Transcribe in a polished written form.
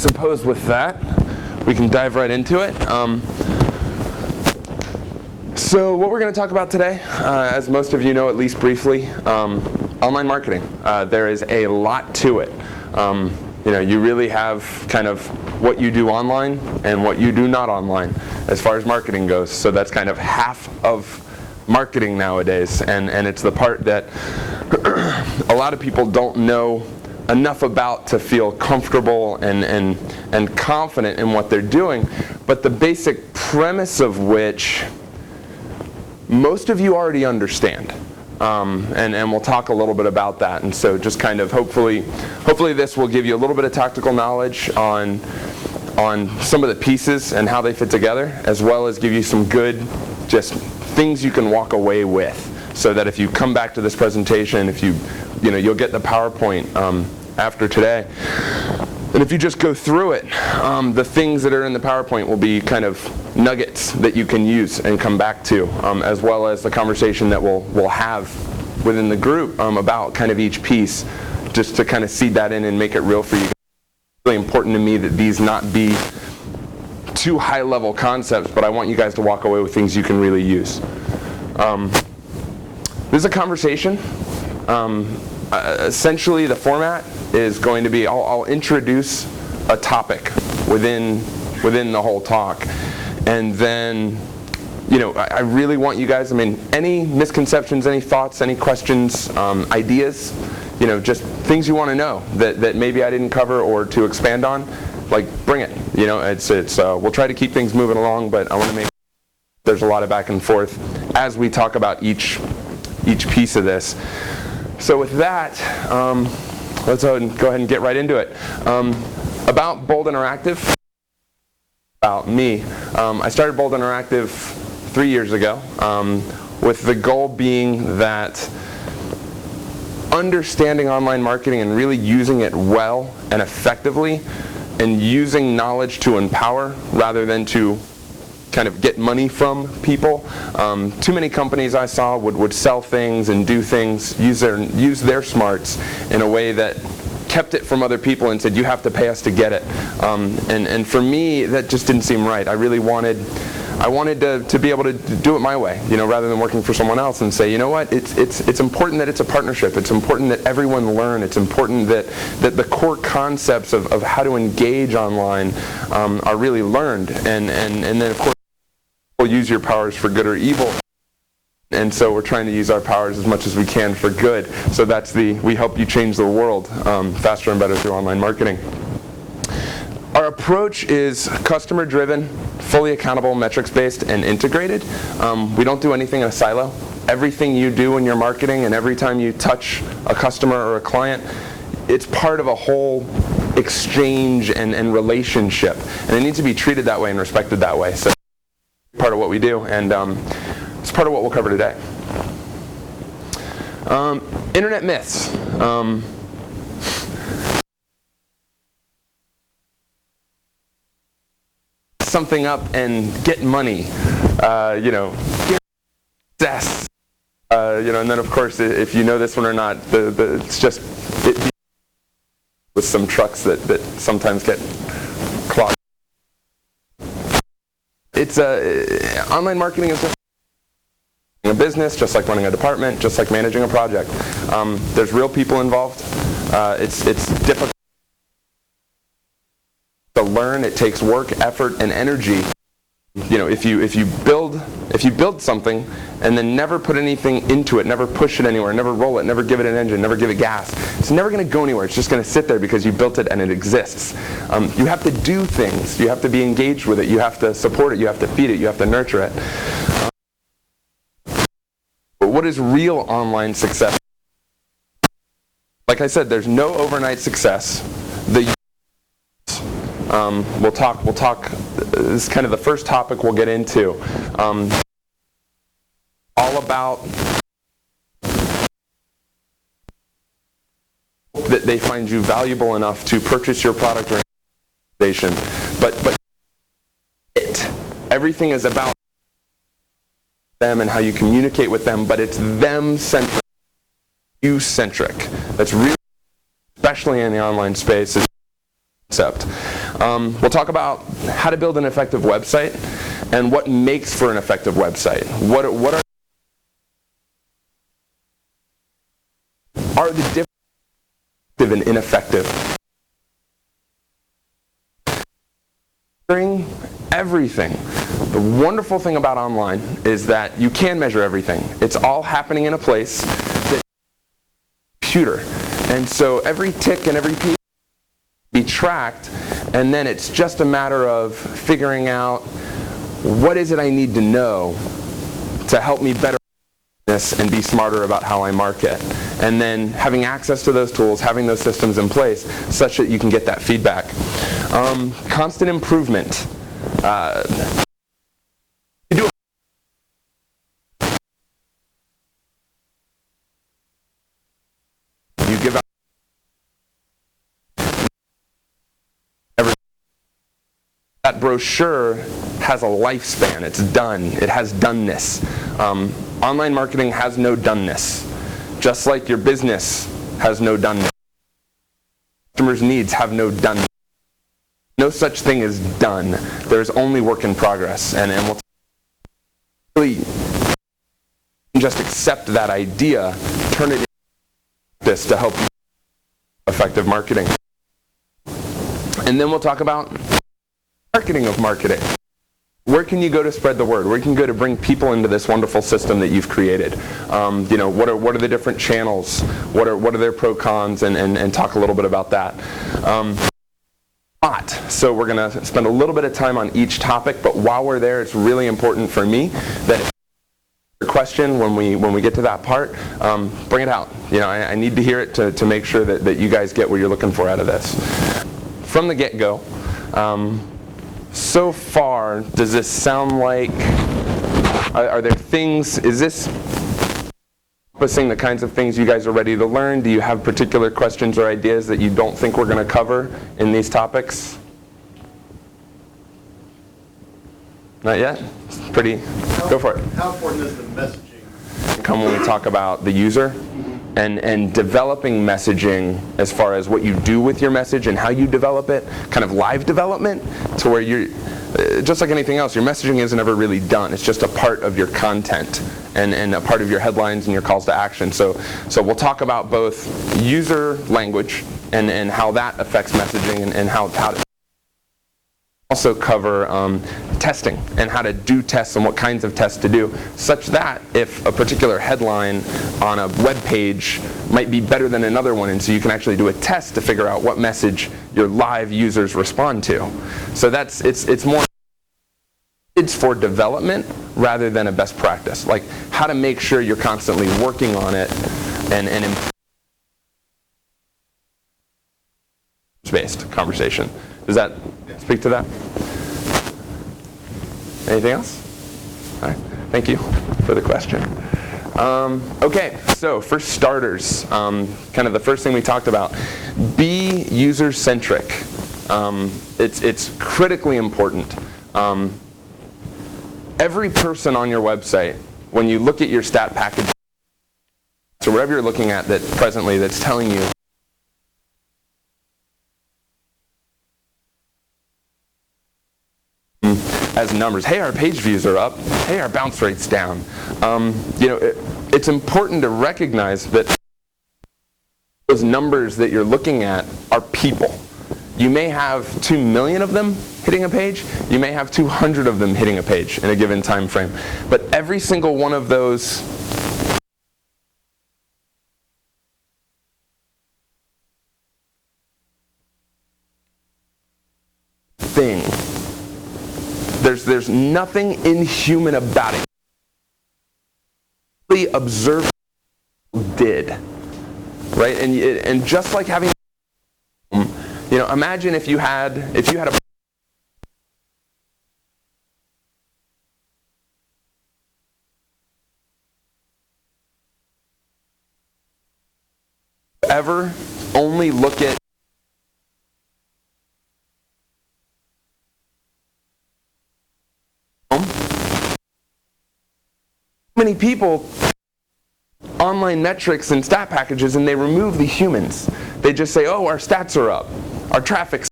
Suppose with that, we can dive right into it. So what we're going to talk about today, as most of you know at least briefly, online marketing. There is a lot to it. You really have kind of what you do online and what you do not online as far as marketing goes. So that's kind of half of marketing nowadays, and it's the part that a lot of people don't know enough about to feel comfortable and confident in what they're doing, but the basic premise of which most of you already understand. And we'll talk a little bit about that. And so just kind of hopefully this will give you a little bit of tactical knowledge on some of the pieces and how they fit together, as well as give you some good just things you can walk away with, so that if you come back to this presentation, if you'll get the PowerPoint after today, and if you just go through it, the things that are in the PowerPoint will be kind of nuggets that you can use and come back to, as well as the conversation that we'll have within the group about kind of each piece, just to kind of seed that in and make it real for you. It's really important to me that these not be too high-level concepts, but I want you guys to walk away with things you can really use. This is a conversation. Essentially, the format is going to be, I'll introduce a topic within the whole talk, and then I really want you guys, any misconceptions, any thoughts, any questions, ideas, just things you want to know that maybe I didn't cover or to expand on, like, bring it. We'll try to keep things moving along, but I want to make sure there's a lot of back and forth as we talk about each piece of this. So with that, let's go ahead and get right into it. About Bold Interactive, about me. I started Bold Interactive 3 years ago, with the goal being that understanding online marketing and really using it well and effectively, and using knowledge to empower rather than to kind of get money from people. Too many companies I saw would sell things and do things, use their smarts in a way that kept it from other people and said, you have to pay us to get it. And for me, that just didn't seem right. I wanted to be able to do it my way, rather than working for someone else, and say, you know what, it's important that it's a partnership. It's important that everyone learn. It's important that the core concepts of how to engage online are really learned. And then, of course, we'll use your powers for good or evil. And so we're trying to use our powers as much as we can for good. So we help you change the world faster and better through online marketing. Our approach is customer-driven, fully accountable, metrics-based, and integrated. We don't do anything in a silo. Everything you do in your marketing and every time you touch a customer or a client, it's part of a whole exchange and relationship. And it needs to be treated that way and respected that way. So part of what we do, and it's part of what we'll cover today. Internet myths. Something up and get money, get success, and then of course, if you know this one or not, it's just with some trucks that sometimes get clogged. Online marketing is just a business, just like running a department, just like managing a project. There's real people involved. It's difficult to learn. It takes work, effort, and energy. If you build something and then never put anything into it, never push it anywhere, never roll it, never give it an engine, never give it gas, it's never going to go anywhere. It's just going to sit there because you built it and it exists. You have to do things. You have to be engaged with it. You have to support it. You have to feed it. You have to nurture it. But what is real online success? Like I said, there's no overnight success. We'll talk, this is kind of the first topic we'll get into. All about that they find you valuable enough to purchase your product or organization. But everything is about them and how you communicate with them, but it's them-centric, you-centric. That's really, especially in the online space, is concept. We'll talk about how to build an effective website and what makes for an effective website. What are the differences and ineffective? Everything. The wonderful thing about online is that you can measure everything. It's all happening in a place that's a computer. And so every tick and every piece be tracked, and then it's just a matter of figuring out what is it I need to know to help me better this and be smarter about how I market. And then having access to those tools, having those systems in place such that you can get that feedback. Constant improvement. You give out that brochure has a lifespan. It's done. It has doneness. Online marketing has no doneness. Just like your business has no doneness. Customers' needs have no doneness. No such thing as done. There's only work in progress. And we'll really just accept that idea, turn it into practice to help you effective marketing. And then we'll talk about marketing of marketing. Where can you go to spread the word? Where can you go to bring people into this wonderful system that you've created? What are the different channels? What are their pro cons? And talk a little bit about that. So we're going to spend a little bit of time on each topic, but while we're there, it's really important for me that if you have a question when we get to that part, bring it out. I need to hear it to make sure that you guys get what you're looking for out of this. From the get-go, so far, does this sound like, are there things, is this encompassing the kinds of things you guys are ready to learn? Do you have particular questions or ideas that you don't think we're going to cover in these topics? Not yet? Pretty, go for it. How important is the messaging? Come when we talk about the user and developing messaging as far as what you do with your message and how you develop it, kind of live development, to where you're, just like anything else, your messaging isn't ever really done. It's just a part of your content and a part of your headlines and your calls to action. So we'll talk about both user language and how that affects messaging and how to also cover testing and how to do tests and what kinds of tests to do, such that if a particular headline on a web page might be better than another one, and so you can actually do a test to figure out what message your live users respond to. So it's more, it's for development rather than a best practice, like how to make sure you're constantly working on it and based conversation. Does that speak to that? Anything else? All right. Thank you for the question. Okay, so for starters, kind of the first thing we talked about, be user-centric. It's critically important. Every person on your website, when you look at your stat package, so whatever you're looking at that presently that's telling you as numbers, hey, our page views are up, hey, our bounce rate's down. It's important to recognize that those numbers that you're looking at are people. You may have 2 million of them hitting a page, you may have 200 of them hitting a page in a given time frame, but every single one of those thing, there's nothing inhuman about it. Really observe did, right? And just like having, imagine if you had a ever only look at many people online metrics and stat packages and they remove the humans. They just say, oh, our stats are up, our traffic's